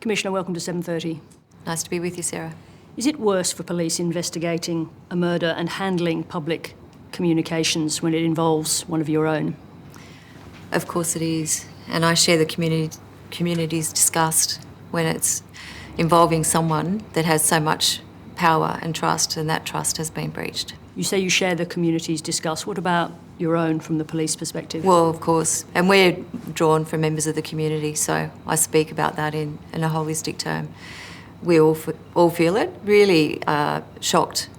Commissioner, welcome to 7:30. Nice to be with you, Sarah. Is it worse for police investigating a murder and handling public communications when it involves one of your own? Of course it is, and I share the community's disgust when it's involving someone that has so much power and trust, and that trust has been breached. You say you share the community's disgust. What about your own from the police perspective? Well, of course, and we're drawn from members of the community, so I speak about that in a holistic term. We all feel it, really shocked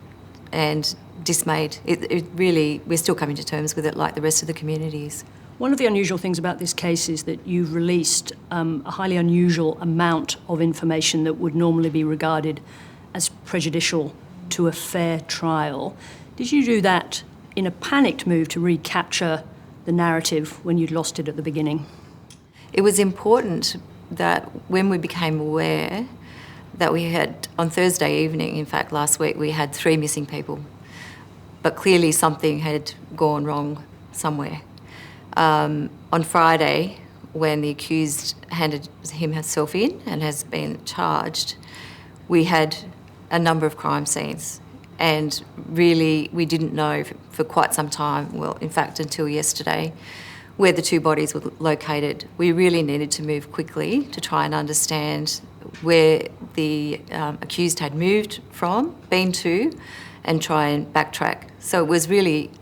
and dismayed. It really, we're still coming to terms with it like the rest of the communities. One of the unusual things about this case is that you've released a highly unusual amount of information that would normally be regarded as prejudicial to a fair trial. Did you do that in a panicked move to recapture the narrative when you'd lost it at the beginning? It was important that when we became aware that we had, on Thursday evening, in fact last week, we had 3 missing people, but clearly something had gone wrong somewhere. On Friday, when the accused handed himself in and has been charged, we had a number of crime scenes, and really we didn't know for quite some time, well in fact until yesterday, where the 2 bodies were located. We really needed to move quickly to try and understand where the accused had moved from, been to, and try and backtrack. So it was really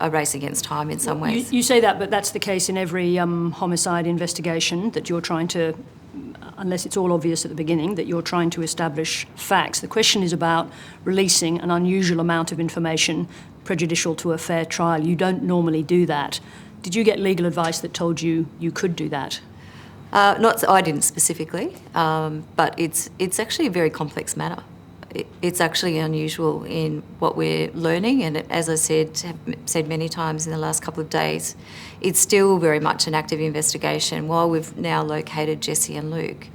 a race against time in some ways. You say that, but that's the case in every homicide investigation, that you're trying to, unless it's all obvious at the beginning, that you're trying to establish facts. The question is about releasing an unusual amount of information prejudicial to a fair trial. You don't normally do that. Did you get legal advice that told you you could do that? I didn't specifically, but it's actually a very complex matter. It's actually unusual in what we're learning, and as I have said many times in the last couple of days, it's still very much an active investigation. While we've now located Jesse and Luke,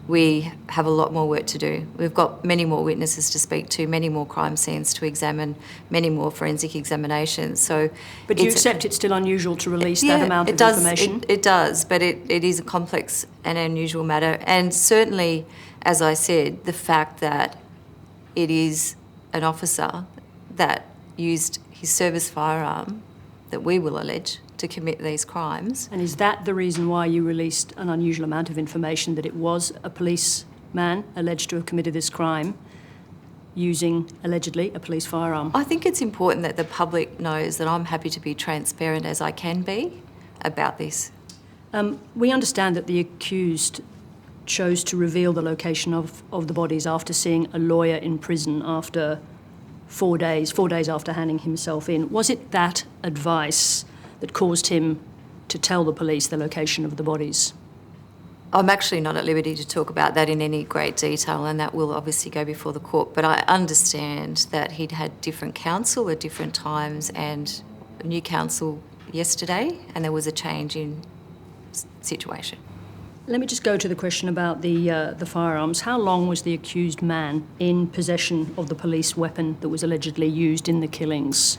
we have a lot more work to do. We've got many more witnesses to speak to, many more crime scenes to examine, many more forensic examinations. But do you accept it's still unusual to release that amount of information? It does, but it is a complex and unusual matter. And certainly, as I said, the fact that it is an officer that used his service firearm, that we will allege, to commit these crimes. And is that the reason why you released an unusual amount of information, that it was a policeman alleged to have committed this crime using, allegedly, a police firearm? I think it's important that the public knows that I'm happy to be transparent as I can be about this. We understand that the accused chose to reveal the location of the bodies after seeing a lawyer in prison after 4 days after handing himself in. Was it that advice that caused him to tell the police the location of the bodies? I'm actually not at liberty to talk about that in any great detail, and that will obviously go before the court, but I understand that he'd had different counsel at different times and new counsel yesterday, and there was a change in situation. Let me just go to the question about the firearms. How long was the accused man in possession of the police weapon that was allegedly used in the killings?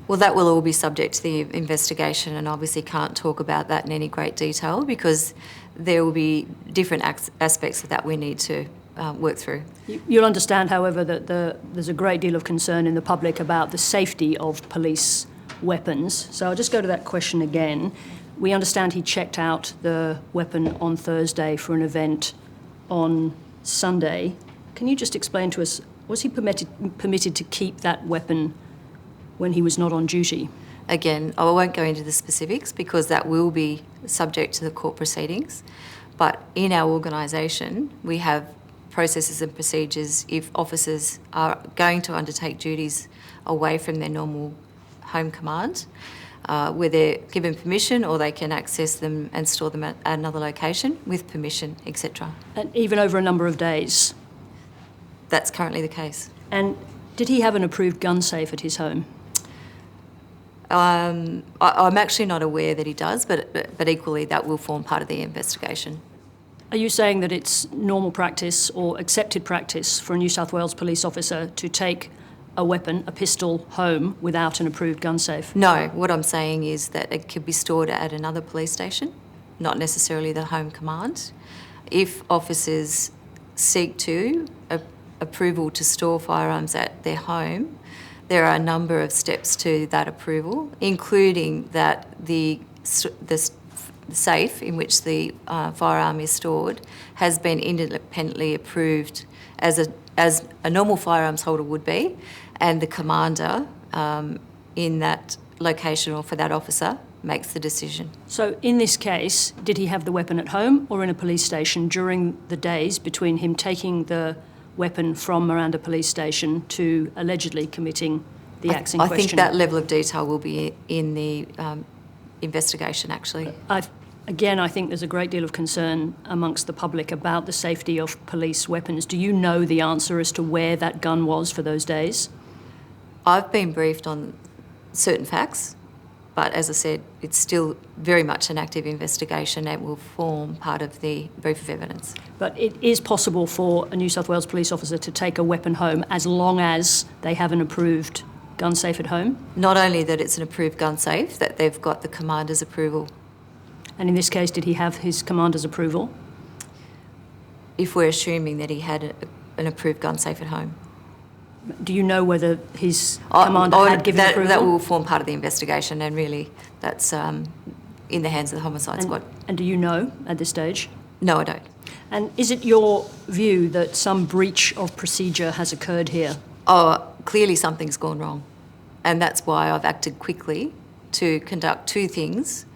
Well, that will all be subject to the investigation, and obviously can't talk about that in any great detail because there will be different aspects of that we need to work through. You'll understand, however, that there's a great deal of concern in the public about the safety of police weapons. So I'll just go to that question again. We understand he checked out the weapon on Thursday for an event on Sunday. Can you just explain to us, was he permitted to keep that weapon when he was not on duty? Again, I won't go into the specifics because that will be subject to the court proceedings. But in our organisation, we have processes and procedures if officers are going to undertake duties away from their normal home command, where they're given permission or they can access them and store them at another location with permission, etc. And even over a number of days? That's currently the case. And did he have an approved gun safe at his home? I'm actually not aware that he does, but equally that will form part of the investigation. Are you saying that it's normal practice or accepted practice for a New South Wales police officer to take a weapon, a pistol, home without an approved gun safe? No, what I'm saying is that it could be stored at another police station, not necessarily the home command. if officers seek approval to store firearms at their home, there are a number of steps to that approval, including that the safe in which the firearm is stored has been independently approved as a normal firearms holder would be, and the commander in that location or for that officer makes the decision. So in this case, did he have the weapon at home or in a police station during the days between him taking the weapon from Miranda Police Station to allegedly committing the acts in question? I think that level of detail will be in the investigation, actually. I think there's a great deal of concern amongst the public about the safety of police weapons. Do you know the answer as to where that gun was for those days? I've been briefed on certain facts, but as I said, it's still very much an active investigation and will form part of the brief of evidence. But it is possible for a New South Wales police officer to take a weapon home as long as they have an approved gun safe at home? Not only that it's an approved gun safe, that they've got the commander's approval. And in this case, did he have his commander's approval? If we're assuming that he had an approved gun safe at home. Do you know whether his commander had given approval? That will form part of the investigation, and really that's in the hands of the homicide squad. And do you know at this stage? No, I don't. And is it your view that some breach of procedure has occurred here? Oh, clearly something's gone wrong. And that's why I've acted quickly to conduct two things.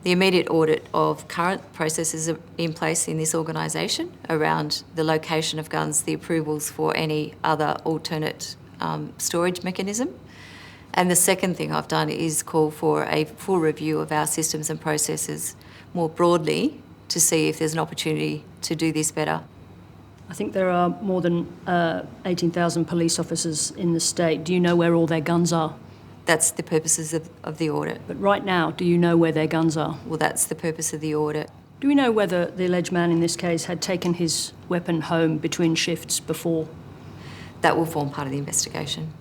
The immediate audit of current processes in place in this organisation around the location of guns, the approvals for any other alternate storage mechanism. And the second thing I've done is call for a full review of our systems and processes more broadly to see if there's an opportunity to do this better. I think there are more than 18,000 police officers in the state. Do you know where all their guns are? That's the purposes of the audit. But right now, do you know where their guns are? Well, that's the purpose of the audit. Do we know whether the alleged man in this case had taken his weapon home between shifts before? That will form part of the investigation.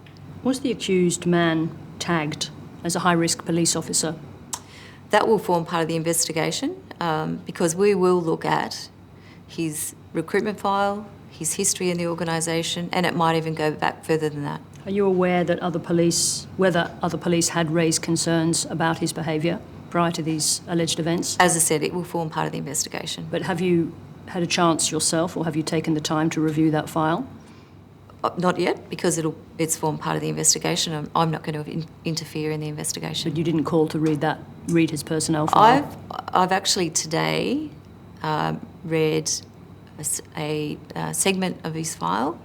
Was the accused man tagged as a high-risk police officer? That will form part of the investigation because we will look at his recruitment file, his history in the organisation, and it might even go back further than that. Are you aware that whether other police had raised concerns about his behaviour prior to these alleged events? As I said, it will form part of the investigation. But have you had a chance yourself, or have you taken the time to review that file? Not yet, because it's formed part of the investigation. I'm not going to interfere in the investigation. But you didn't call to read his personnel file? I've actually today read a segment of his file,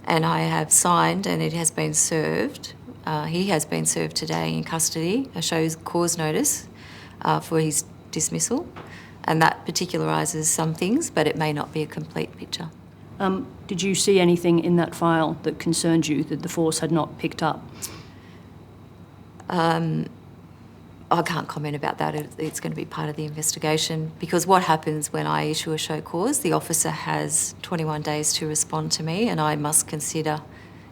and I have signed, and it has been served. He has been served today in custody, a shows cause notice for his dismissal, and that particularises some things, but it may not be a complete picture. Did you see anything in that file that concerned you that the force had not picked up? I can't comment about that. It's going to be part of the investigation, because what happens when I issue a show cause, the officer has 21 days to respond to me, and I must consider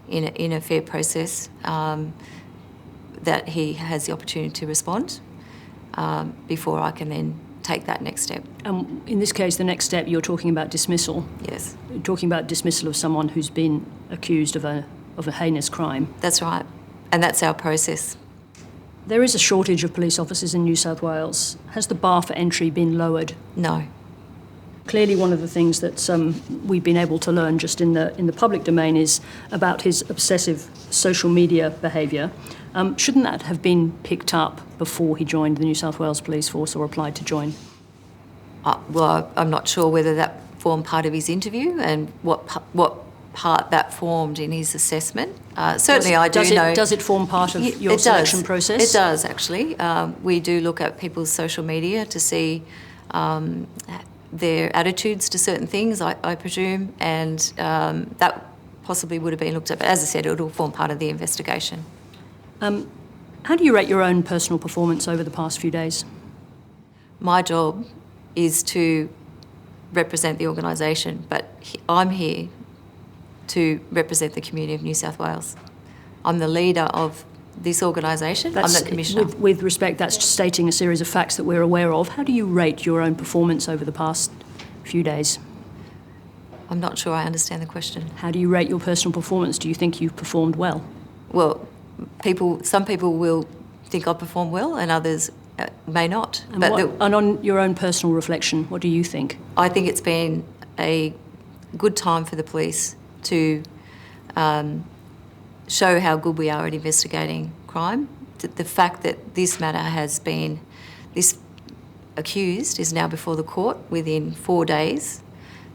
in a fair process that he has the opportunity to respond before I can then take that next step. In this case, the next step, you're talking about dismissal. Yes. You're talking about dismissal of someone who's been accused of a heinous crime. That's right, and that's our process. There is a shortage of police officers in New South Wales. Has the bar for entry been lowered? No. Clearly, one of the things that we've been able to learn just in the public domain is about his obsessive social media behaviour. Shouldn't that have been picked up before he joined the New South Wales Police Force or applied to join? Well, I'm not sure whether that formed part of his interview and what part that formed in his assessment. Certainly I do know... Does it form part of your selection process? It does, actually. We do look at people's social media to see their attitudes to certain things, I presume, and that possibly would have been looked at. But as I said, it will form part of the investigation. How do you rate your own personal performance over the past few days? My job is to represent the organisation, but I'm here to represent the community of New South Wales. I'm the leader of this organisation. I'm the Commissioner. With respect, that's stating a series of facts that we're aware of. How do you rate your own performance over the past few days? I'm not sure I understand the question. How do you rate your personal performance? Do you think you've performed well? Well, some people will think I perform well and others may not. And, and on your own personal reflection, what do you think? I think it's been a good time for the police to show how good we are at investigating crime. The fact that this matter has been, this accused is now before the court within 4 days.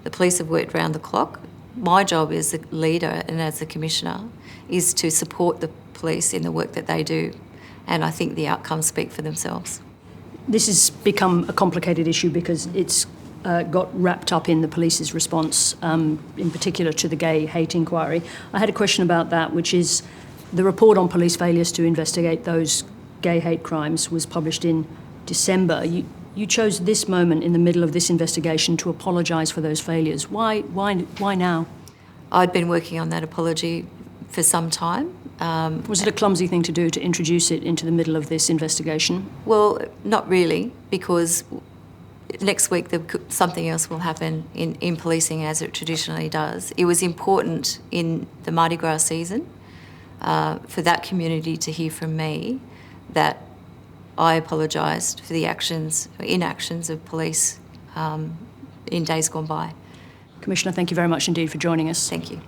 The police have worked round the clock. My job as the leader and as the Commissioner is to support the police in the work that they do, and I think the outcomes speak for themselves. This has become a complicated issue because it's got wrapped up in the police's response, in particular to the gay hate inquiry. I had a question about that, which is the report on police failures to investigate those gay hate crimes was published in December. You chose this moment in the middle of this investigation to apologise for those failures. Why now? I'd been working on that apology for some time. Was it a clumsy thing to do to introduce it into the middle of this investigation? Well, not really, because next week something else will happen in policing as it traditionally does. It was important in the Mardi Gras season for that community to hear from me that I apologised for the inactions of police in days gone by. Commissioner, thank you very much indeed for joining us. Thank you.